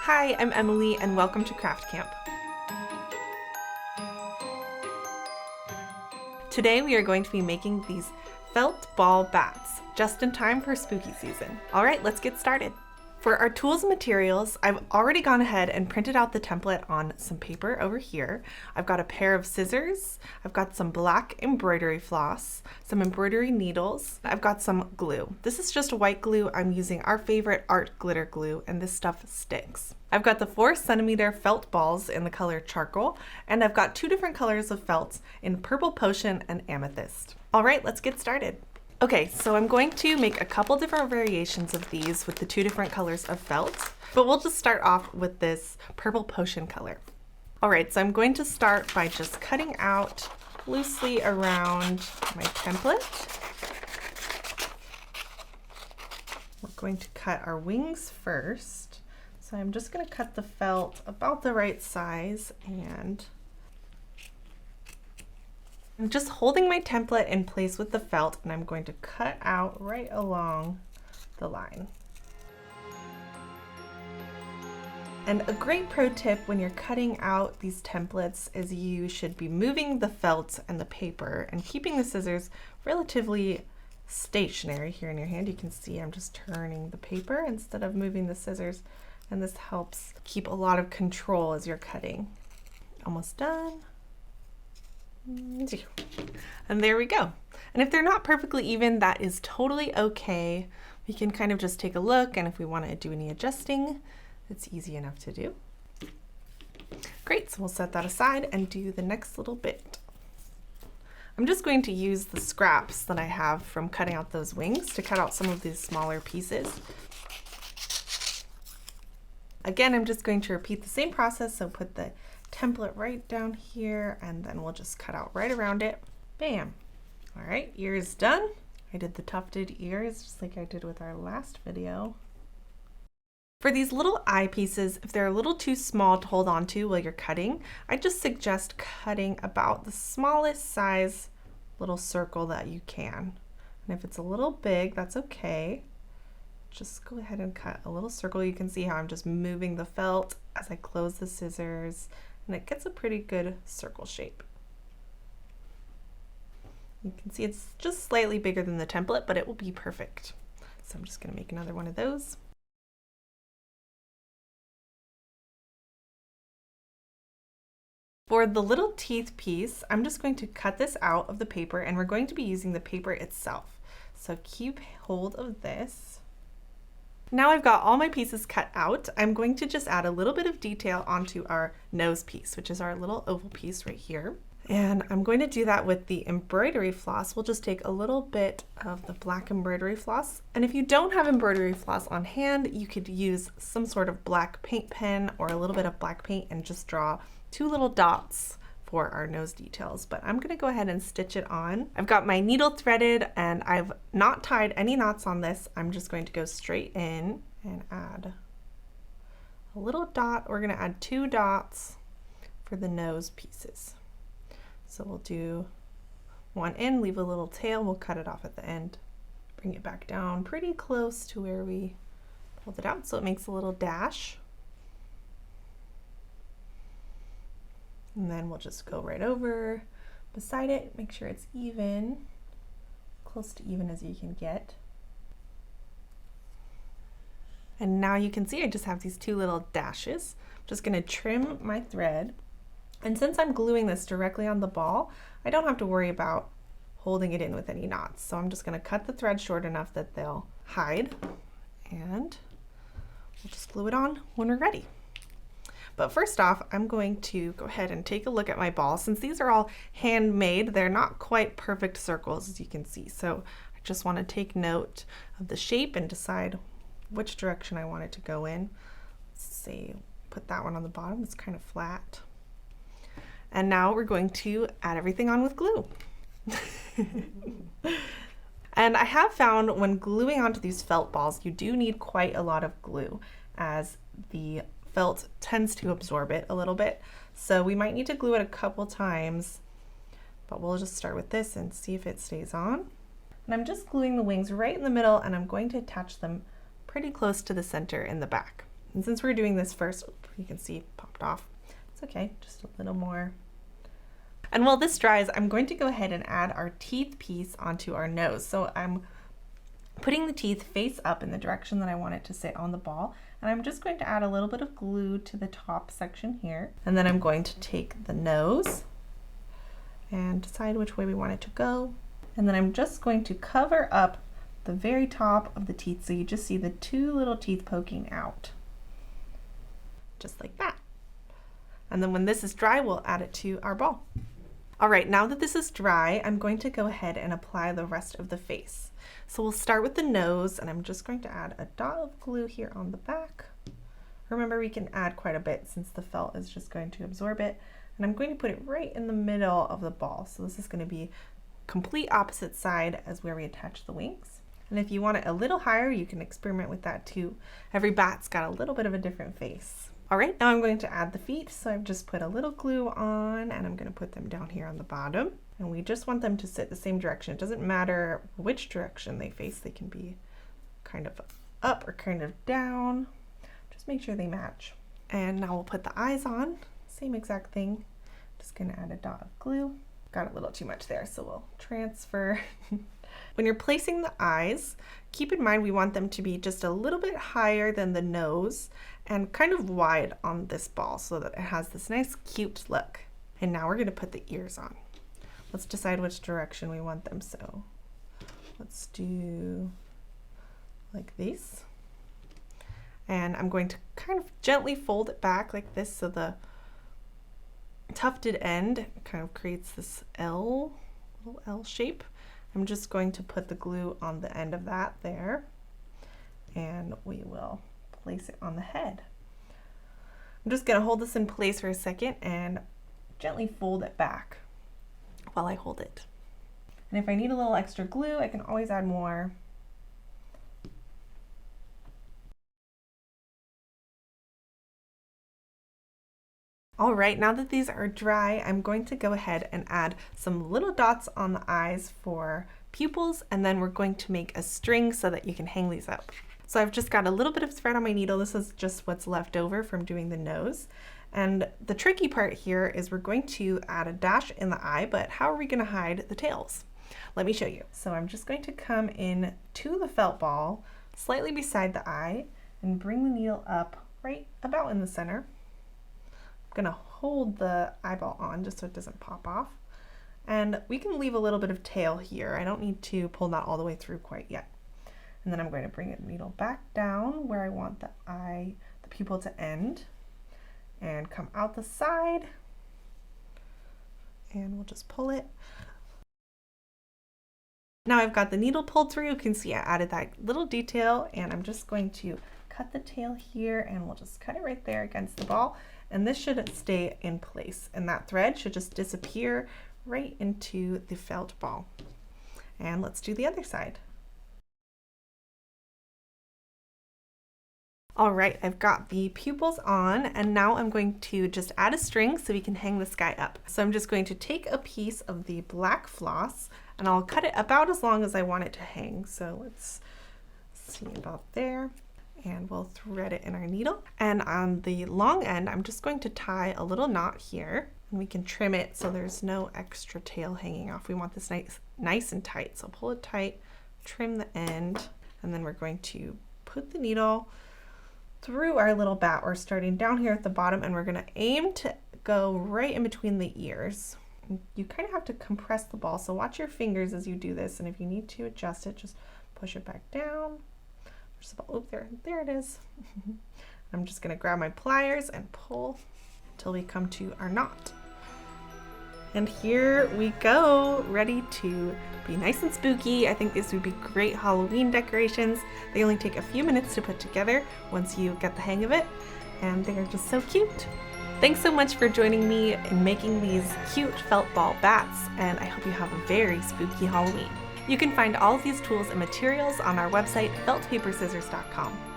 Hi, I'm Emily and welcome to Craft Camp. Today we are going to be making these felt ball bats, just in time for spooky season. All right, let's get started. For our tools and materials, I've already gone ahead and printed out the template on some paper over here. I've got a pair of scissors, I've got some black embroidery floss, some embroidery needles, I've got some glue. This is just white glue. I'm using our favorite art glitter glue, and this stuff sticks. I've got the 4-centimeter felt balls in the color charcoal, and I've got 2 different colors of felts in purple potion and amethyst. All right, let's get started. Okay, so I'm going to make a couple different variations of these with the 2 different colors of felt, but we'll just start off with this purple potion color. All right, so I'm going to start by just cutting out loosely around my template. We're going to cut our wings first. So I'm just going to cut the felt about the right size, and I'm just holding my template in place with the felt, and I'm going to cut out right along the line. And a great pro tip when you're cutting out these templates is you should be moving the felt and the paper and keeping the scissors relatively stationary here in your hand. You can see I'm just turning the paper instead of moving the scissors, and this helps keep a lot of control as you're cutting. Almost done. And there we go. And if they're not perfectly even, that is totally okay. We can kind of just take a look, and if we want to do any adjusting, it's easy enough to do. Great, so we'll set that aside and do the next little bit. I'm just going to use the scraps that I have from cutting out those wings to cut out some of these smaller pieces. Again, I'm just going to repeat the same process, so put the template right down here, and then we'll just cut out right around it. Bam! All right, ears done. I did the tufted ears just like I did with our last video. For these little eye pieces, if they're a little too small to hold on to while you're cutting, I just suggest cutting about the smallest size little circle that you can. And if it's a little big, that's okay. Just go ahead and cut a little circle. You can see how I'm just moving the felt as I close the scissors, and it gets a pretty good circle shape. You can see it's just slightly bigger than the template, but it will be perfect. So I'm just going to make another one of those. For the little teeth piece, I'm just going to cut this out of the paper, and we're going to be using the paper itself. So keep hold of this. Now I've got all my pieces cut out, I'm going to just add a little bit of detail onto our nose piece, which is our little oval piece right here. And I'm going to do that with the embroidery floss. We'll just take a little bit of the black embroidery floss. And if you don't have embroidery floss on hand, you could use some sort of black paint pen or a little bit of black paint and just draw 2 little dots for our nose details, but I'm gonna go ahead and stitch it on. I've got my needle threaded and I've not tied any knots on this. I'm just going to go straight in and add a little dot. We're gonna add 2 dots for the nose pieces. So we'll do one in, leave a little tail, we'll cut it off at the end, bring it back down pretty close to where we pulled it out so it makes a little dash. And then we'll just go right over beside it, make sure it's even, close to even as you can get. And now you can see I just have these 2 little dashes. I'm just gonna trim my thread. And since I'm gluing this directly on the ball, I don't have to worry about holding it in with any knots. So I'm just gonna cut the thread short enough that they'll hide, and we'll just glue it on when we're ready. But first off, I'm going to go ahead and take a look at my ball. Since these are all handmade, they're not quite perfect circles, as you can see. So I just want to take note of the shape and decide which direction I want it to go in. Let's say, put that one on the bottom, it's kind of flat. And now we're going to add everything on with glue. And I have found when gluing onto these felt balls, you do need quite a lot of glue, as the felt tends to absorb it a little bit. So we might need to glue it a couple times, but we'll just start with this and see if it stays on. And I'm just gluing the wings right in the middle, and I'm going to attach them pretty close to the center in the back. And since we're doing this first, you can see it popped off. It's okay, just a little more. And while this dries, I'm going to go ahead and add our teeth piece onto our nose. So I'm putting the teeth face up in the direction that I want it to sit on the ball. And I'm just going to add a little bit of glue to the top section here. And then I'm going to take the nose and decide which way we want it to go. And then I'm just going to cover up the very top of the teeth so you just see the two little teeth poking out. Just like that. And then when this is dry, we'll add it to our ball. All right, now that this is dry, I'm going to go ahead and apply the rest of the face. So we'll start with the nose, and I'm just going to add a dot of glue here on the back. Remember, we can add quite a bit since the felt is just going to absorb it. And I'm going to put it right in the middle of the ball. So this is going to be complete opposite side as where we attach the wings. And if you want it a little higher, you can experiment with that too. Every bat's got a little bit of a different face. All right, now I'm going to add the feet. So I've just put a little glue on and I'm going to put them down here on the bottom. And we just want them to sit the same direction. It doesn't matter which direction they face. They can be kind of up or kind of down. Just make sure they match. And now we'll put the eyes on. Same exact thing. Just going to add a dot of glue. Got a little too much there, so we'll transfer. When you're placing the eyes, keep in mind we want them to be just a little bit higher than the nose and kind of wide on this ball so that it has this nice cute look. And now we're going to put the ears on. Let's decide which direction we want them. So let's do like this. And I'm going to kind of gently fold it back like this so the tufted end kind of creates this little L shape. I'm just going to put the glue on the end of that there, and we will place it on the head. I'm just going to hold this in place for a second and gently fold it back while I hold it. And if I need a little extra glue, I can always add more. All right, now that these are dry, I'm going to go ahead and add some little dots on the eyes for pupils, and then we're going to make a string so that you can hang these up. So I've just got a little bit of thread on my needle. This is just what's left over from doing the nose. And the tricky part here is we're going to add a dash in the eye, but how are we going to hide the tails? Let me show you. So I'm just going to come in to the felt ball, slightly beside the eye, and bring the needle up right about in the center. Going to hold the eyeball on just so it doesn't pop off, and we can leave a little bit of tail here. I don't need to pull that all the way through quite yet. And then I'm going to bring the needle back down where I want the pupil to end, and come out the side, and we'll just pull it. Now I've got the needle pulled through. You can see I added that little detail, and I'm just going to cut the tail here, and we'll just cut it right there against the ball. And this should stay in place, and that thread should just disappear right into the felt ball. And let's do the other side. All right, I've got the pupils on, and now I'm going to just add a string so we can hang this guy up. So I'm just going to take a piece of the black floss, and I'll cut it about as long as I want it to hang. So let's see about there. And we'll thread it in our needle. And on the long end, I'm just going to tie a little knot here, and we can trim it so there's no extra tail hanging off. We want this nice and tight. So pull it tight, trim the end, and then we're going to put the needle through our little bat. We're starting down here at the bottom, and we're going to aim to go right in between the ears. You kind of have to compress the ball, so watch your fingers as you do this, and if you need to adjust it, just push it back down. Oh, there it is. I'm just going to grab my pliers and pull until we come to our knot. And here we go, ready to be nice and spooky. I think this would be great Halloween decorations. They only take a few minutes to put together once you get the hang of it, and they're just so cute. Thanks so much for joining me in making these cute felt ball bats, and I hope you have a very spooky Halloween. You can find all of these tools and materials on our website, feltpaperscissors.com.